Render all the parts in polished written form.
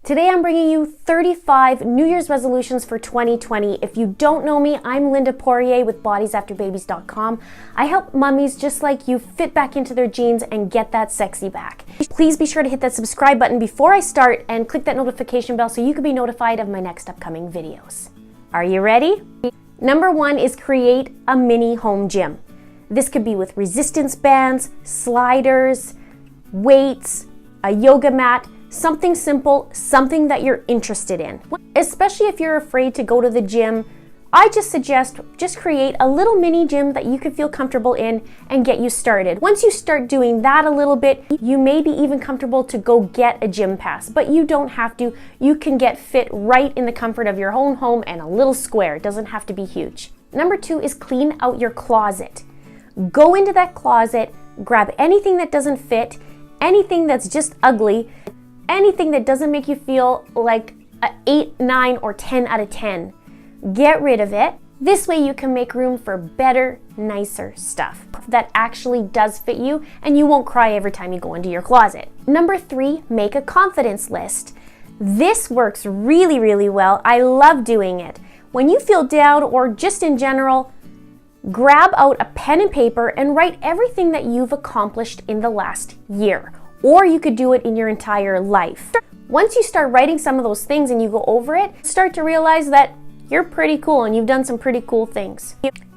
Today I'm bringing you 35 New Year's resolutions for 2020. If you don't know me, I'm Linda Poirier with bodiesafterbabies.com. I help mummies just like you fit back into their jeans and get that sexy back. Please be sure to hit that subscribe button before I start and click that notification bell so you can be notified of my next upcoming videos. Are you ready? Number 1 is create a mini home gym. This could be with resistance bands, sliders, weights, a yoga mat, something simple, something that you're interested in. Especially if you're afraid to go to the gym, I just suggest create a little mini gym that you can feel comfortable in and get you started. Once you start doing that a little bit, you may be even comfortable to go get a gym pass, but you don't have to. You can get fit right in the comfort of your own home and a little square. It doesn't have to be huge. Number 2 is clean out your closet. Go into that closet, grab anything that doesn't fit, anything that's just ugly, anything that doesn't make you feel like an 8, 9, or 10 out of 10. Get rid of it. This way you can make room for better, nicer stuff that actually does fit you and you won't cry every time you go into your closet. Number 3, make a confidence list. This works really, really well. I love doing it. When you feel down or just in general, grab out a pen and paper and write everything that you've accomplished in the last year. Or you could do it in your entire life. Once you start writing some of those things and you go over it, start to realize that you're pretty cool and you've done some pretty cool things.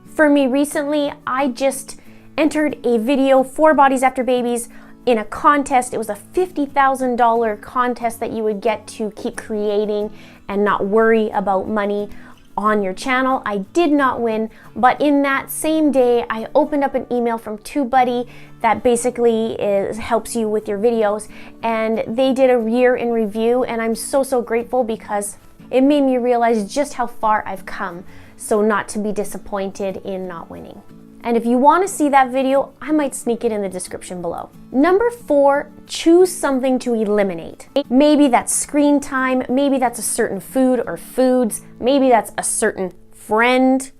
For me recently, I just entered a video for Bodies After Babies in a contest. It was a $50,000 contest that you would get to keep creating and not worry about money on your channel. I did not win, but in that same day, I opened up an email from TubeBuddy that basically helps you with your videos, and they did a year in review, and I'm so grateful because it made me realize just how far I've come, so not to be disappointed in not winning. And if you want to see that video, I might sneak it in the description below. Number 4, choose something to eliminate. Maybe that's screen time, maybe that's a certain food or foods, maybe that's a certain friend.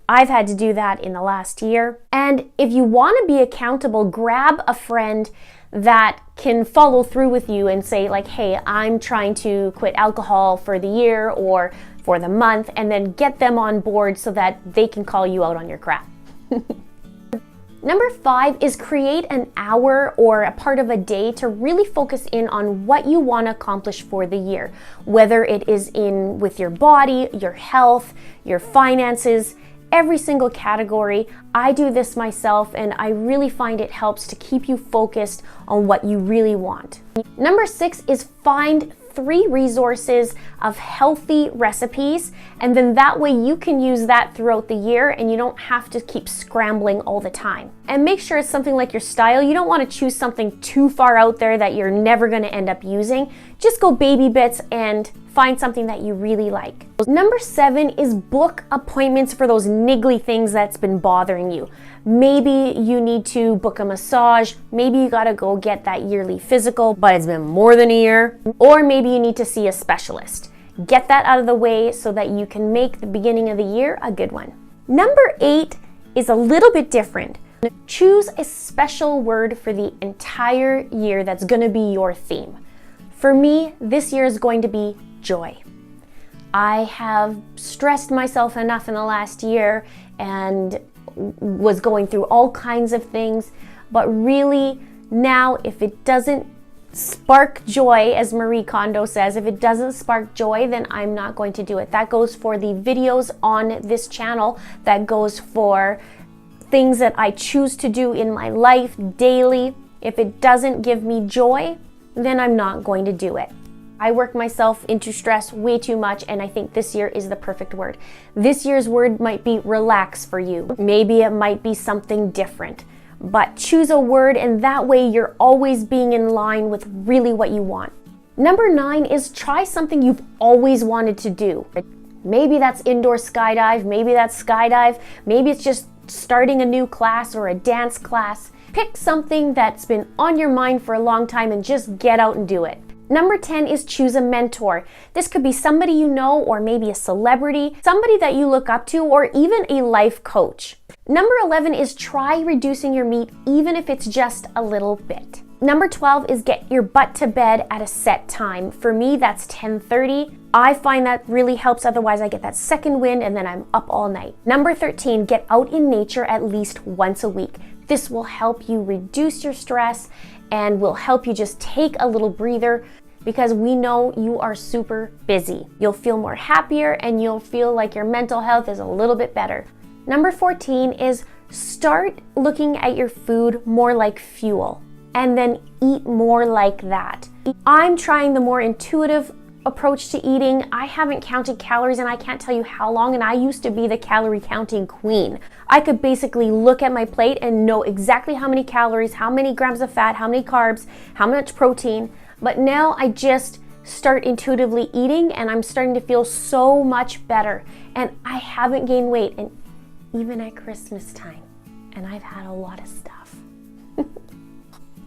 I've had to do that in the last year. And if you want to be accountable, grab a friend that can follow through with you and say like, hey, I'm trying to quit alcohol for the year or for the month, and then get them on board so that they can call you out on your crap. Number 5 is create an hour or a part of a day to really focus in on what you want to accomplish for the year, whether it is in with your body, your health, your finances, every single category. I do this myself and I really find it helps to keep you focused on what you really want. Number 6 is find 3 resources of healthy recipes, and then that way you can use that throughout the year and you don't have to keep scrambling all the time. And make sure it's something like your style. You don't want to choose something too far out there that you're never going to end up using. Just go baby bits and find something that you really like. Number 7 is book appointments for those niggly things that's been bothering you. Maybe you need to book a massage, maybe you gotta go get that yearly physical, but it's been more than a year, or maybe you need to see a specialist. Get that out of the way so that you can make the beginning of the year a good one. Number 8 is a little bit different. Choose a special word for the entire year that's gonna be your theme. For me, this year is going to be joy. I have stressed myself enough in the last year and was going through all kinds of things, but really now if it doesn't spark joy, as Marie Kondo says, if it doesn't spark joy, then I'm not going to do it. That goes for the videos on this channel, that goes for things that I choose to do in my life daily. If it doesn't give me joy, then I'm not going to do it. I work myself into stress way too much, and I think this year is the perfect word. This year's word might be relax for you. Maybe it might be something different, but choose a word, and that way you're always being in line with really what you want. Number 9 is try something you've always wanted to do. Maybe that's indoor skydive, maybe that's skydive, maybe it's just starting a new class or a dance class. Pick something that's been on your mind for a long time and just get out and do it. Number 10 is choose a mentor. This could be somebody you know, or maybe a celebrity, somebody that you look up to, or even a life coach. Number 11 is try reducing your meat, even if it's just a little bit. Number 12 is get your butt to bed at a set time. For me, that's 10:30. I find that really helps. Otherwise, I get that second wind and then I'm up all night. Number 13, get out in nature at least once a week. This will help you reduce your stress and will help you just take a little breather, because we know you are super busy. You'll feel more happier and you'll feel like your mental health is a little bit better. Number 14 is start looking at your food more like fuel, and then eat more like that. I'm trying the more intuitive approach to eating. I haven't counted calories and I can't tell you how long, and I used to be the calorie counting queen. I could basically look at my plate and know exactly how many calories, how many grams of fat, how many carbs, how much protein, but now I just start intuitively eating and I'm starting to feel so much better, and I haven't gained weight, and even at Christmas time, and I've had a lot of stuff.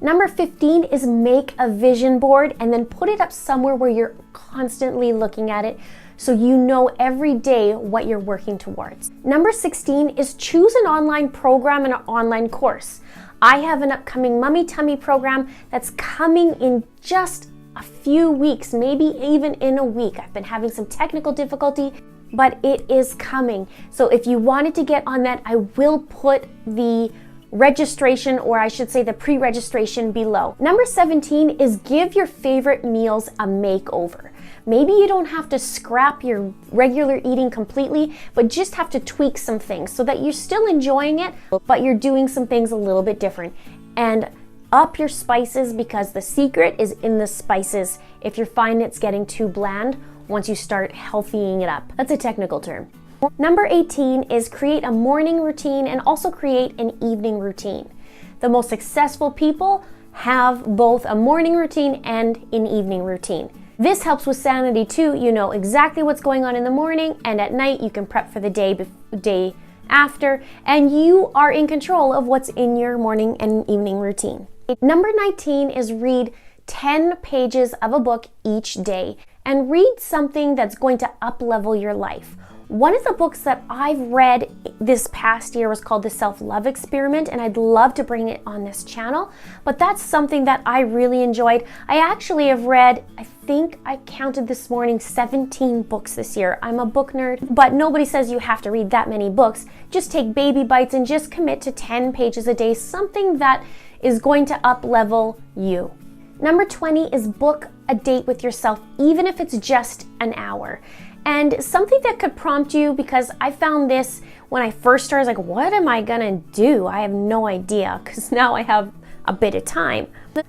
Number 15 is make a vision board and then put it up somewhere where you're constantly looking at it so you know every day what you're working towards. Number 16 is choose an online program and an online course. I have an upcoming Mummy Tummy program that's coming in just a few weeks, maybe even in a week. I've been having some technical difficulty, but it is coming. So if you wanted to get on that, I will put the registration, or I should say the pre-registration, below. Number 17 is give your favorite meals a makeover. Maybe you don't have to scrap your regular eating completely, but just have to tweak some things so that you're still enjoying it, but you're doing some things a little bit different. And up your spices, because the secret is in the spices if you're finding it's getting too bland once you start healthying it up. That's a technical term. Number 18 is create a morning routine and also create an evening routine. The most successful people have both a morning routine and an evening routine. This helps with sanity too. You know exactly what's going on in the morning, and at night you can prep for the day after, and you are in control of what's in your morning and evening routine. Number 19 is read 10 pages of a book each day, and read something that's going to up-level your life. One of the books that I've read this past year was called The Self-Love Experiment, and I'd love to bring it on this channel, but that's something that I really enjoyed. I actually have read, I think I counted this morning, 17 books this year. I'm a book nerd, but nobody says you have to read that many books. Just take baby bites and just commit to 10 pages a day, something that is going to up-level you. Number 20 is book a date with yourself, even if it's just an hour. And something that could prompt you, because I found this when I first started, like, what am I gonna do? I have no idea, because now I have a bit of time.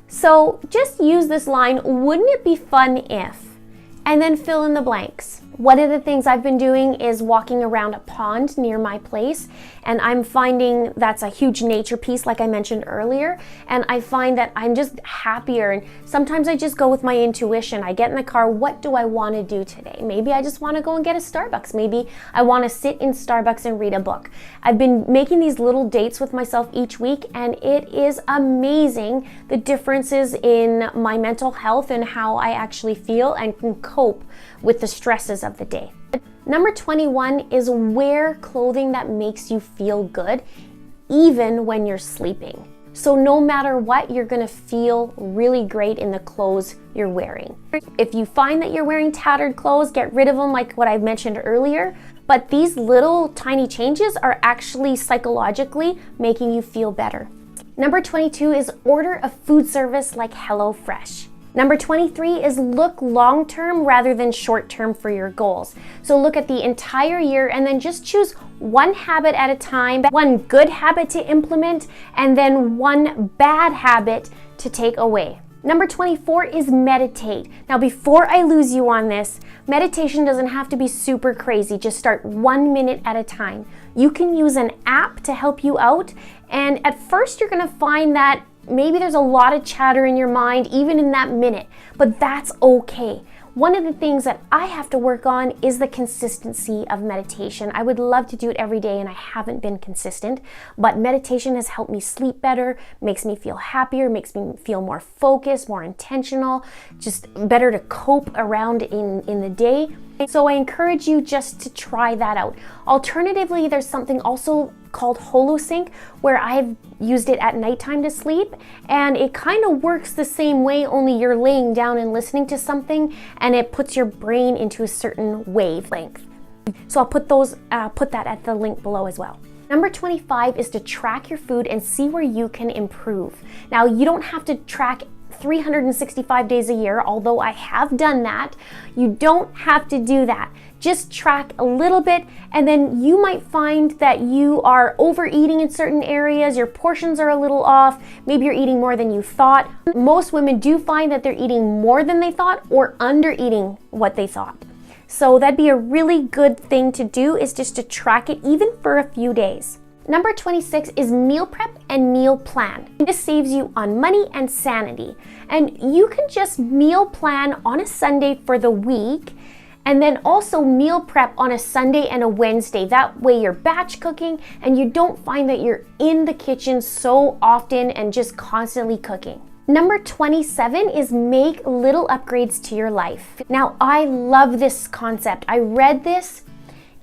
So just use this line, wouldn't it be fun if? And then fill in the blanks. One of the things I've been doing is walking around a pond near my place, and I'm finding that's a huge nature piece, like I mentioned earlier, and I find that I'm just happier, and sometimes I just go with my intuition. I get in the car, what do I want to do today? Maybe I just want to go and get a Starbucks. Maybe I want to sit in Starbucks and read a book. I've been making these little dates with myself each week, and it is amazing the differences in my mental health and how I actually feel and can cope with the stresses of the day. Number 21 is wear clothing that makes you feel good, even when you're sleeping. So no matter what, you're gonna feel really great in the clothes you're wearing. If you find that you're wearing tattered clothes, get rid of them, like what I mentioned earlier. But these little tiny changes are actually psychologically making you feel better. Number 22 is order a food service like HelloFresh. Number 23 is look long-term rather than short-term for your goals. So look at the entire year and then just choose one habit at a time, one good habit to implement, and then one bad habit to take away. Number 24 is meditate. Now, before I lose you on this, meditation doesn't have to be super crazy. Just start 1 minute at a time. You can use an app to help you out, and at first you're gonna find that maybe there's a lot of chatter in your mind, even in that minute, but that's okay. One of the things that I have to work on is the consistency of meditation. I would love to do it every day, and I haven't been consistent, but meditation has helped me sleep better, makes me feel happier, makes me feel more focused, more intentional, just better to cope around in the day. So I encourage you just to try that out. Alternatively, there's something also called Holosync, where I've used it at nighttime to sleep, and it kind of works the same way, only you're laying down and listening to something, and it puts your brain into a certain wavelength. So I'll put that at the link below as well. Number 25 is to track your food and see where you can improve. Now, you don't have to track 365 days a year, although I have done that. You don't have to do that. Just track a little bit, and then you might find that you are overeating in certain areas, your portions are a little off, maybe you're eating more than you thought. Most women do find that they're eating more than they thought or under-eating what they thought. So that'd be a really good thing to do, is just to track it even for a few days. Number 26 is meal prep and meal plan. This saves you on money and sanity. And you can just meal plan on a Sunday for the week, and then also meal prep on a Sunday and a Wednesday. That way you're batch cooking and you don't find that you're in the kitchen so often and just constantly cooking. Number 27 is make little upgrades to your life. Now, I love this concept. I read this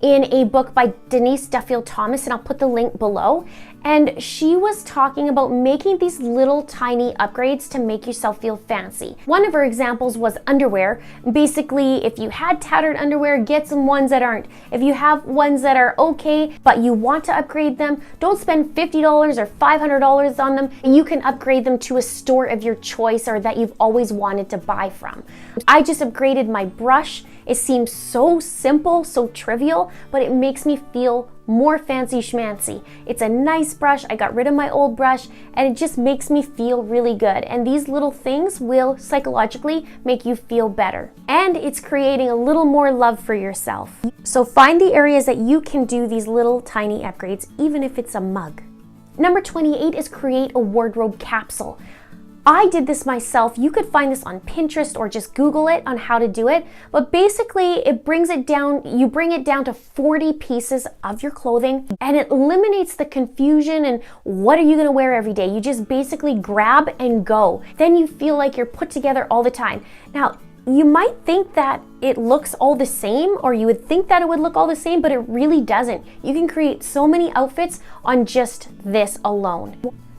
in a book by Denise Duffield-Thomas, and I'll put the link below. And she was talking about making these little tiny upgrades to make yourself feel fancy. One of her examples was underwear. Basically, if you had tattered underwear, get some ones that aren't. If you have ones that are okay, but you want to upgrade them, don't spend $50 or $500 on them. You can upgrade them to a store of your choice or that you've always wanted to buy from. I just upgraded my brush. It seems so simple, so trivial, but it makes me feel more fancy schmancy. It's a nice brush. I got rid of my old brush, and it just makes me feel really good. And these little things will psychologically make you feel better. And it's creating a little more love for yourself. So find the areas that you can do these little tiny upgrades, even if it's a mug. Number 28 is create a wardrobe capsule. I did this myself. You could find this on Pinterest or just Google it on how to do it. But basically, it brings it down, you bring it down to 40 pieces of your clothing, and it eliminates the confusion and what are you gonna wear every day. You just basically grab and go. Then you feel like you're put together all the time. Now, you might think that it looks all the same, or you would think that it would look all the same, but it really doesn't. You can create so many outfits on just this alone.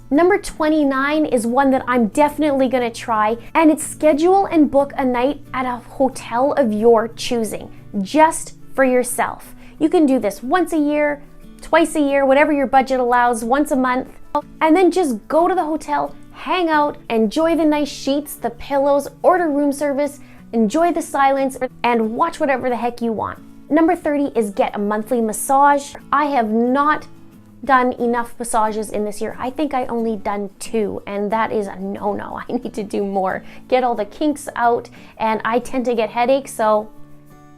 Number 29 is one that I'm definitely gonna try, and it's schedule and book a night at a hotel of your choosing, just for yourself. You can do this once a year, twice a year, whatever your budget allows, once a month, and then just go to the hotel, hang out, enjoy the nice sheets, the pillows, order room service, enjoy the silence, and watch whatever the heck you want. Number 30 is get a monthly massage. I have not done enough massages in this year. I think I only done 2, and that is a no-no. I need to do more. Get all the kinks out, and I tend to get headaches, so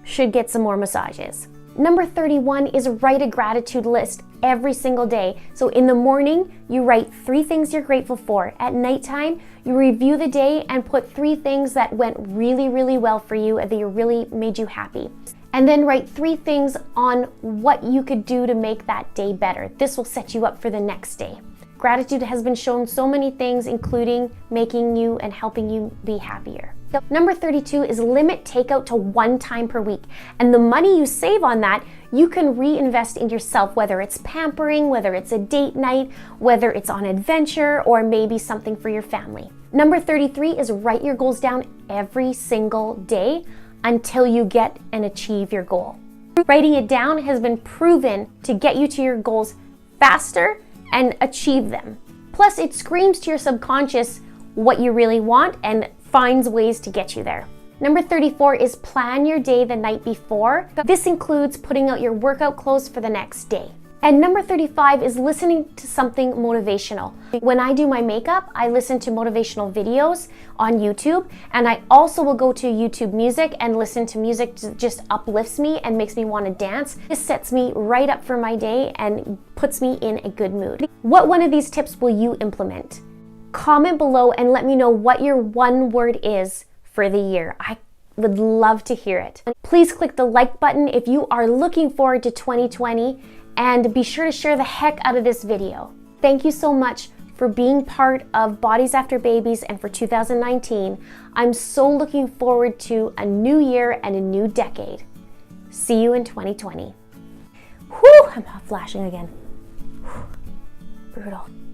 should get some more massages. Number 31 is write a gratitude list every single day. So in the morning, you write 3 things you're grateful for. At nighttime, you review the day and put 3 things that went really, really well for you and that really made you happy. And then write 3 things on what you could do to make that day better. This will set you up for the next day. Gratitude has been shown so many things, including making you and helping you be happier. Number 32 is limit takeout to 1 time per week. And the money you save on that, you can reinvest in yourself, whether it's pampering, whether it's a date night, whether it's on adventure, or maybe something for your family. Number 33 is write your goals down every single day until you get and achieve your goal. Writing it down has been proven to get you to your goals faster and achieve them. Plus, it screams to your subconscious what you really want and finds ways to get you there. Number 34 is plan your day the night before. This includes putting out your workout clothes for the next day. And number 35 is listening to something motivational. When I do my makeup, I listen to motivational videos on YouTube, and I also will go to YouTube Music and listen to music that just uplifts me and makes me want to dance. This sets me right up for my day and puts me in a good mood. What one of these tips will you implement? Comment below and let me know what your one word is for the year. I would love to hear it. Please click the like button if you are looking forward to 2020. And be sure to share the heck out of this video. Thank you so much for being part of Bodies After Babies and for 2019. I'm so looking forward to a new year and a new decade. See you in 2020. Whew, I'm flashing again. brutal.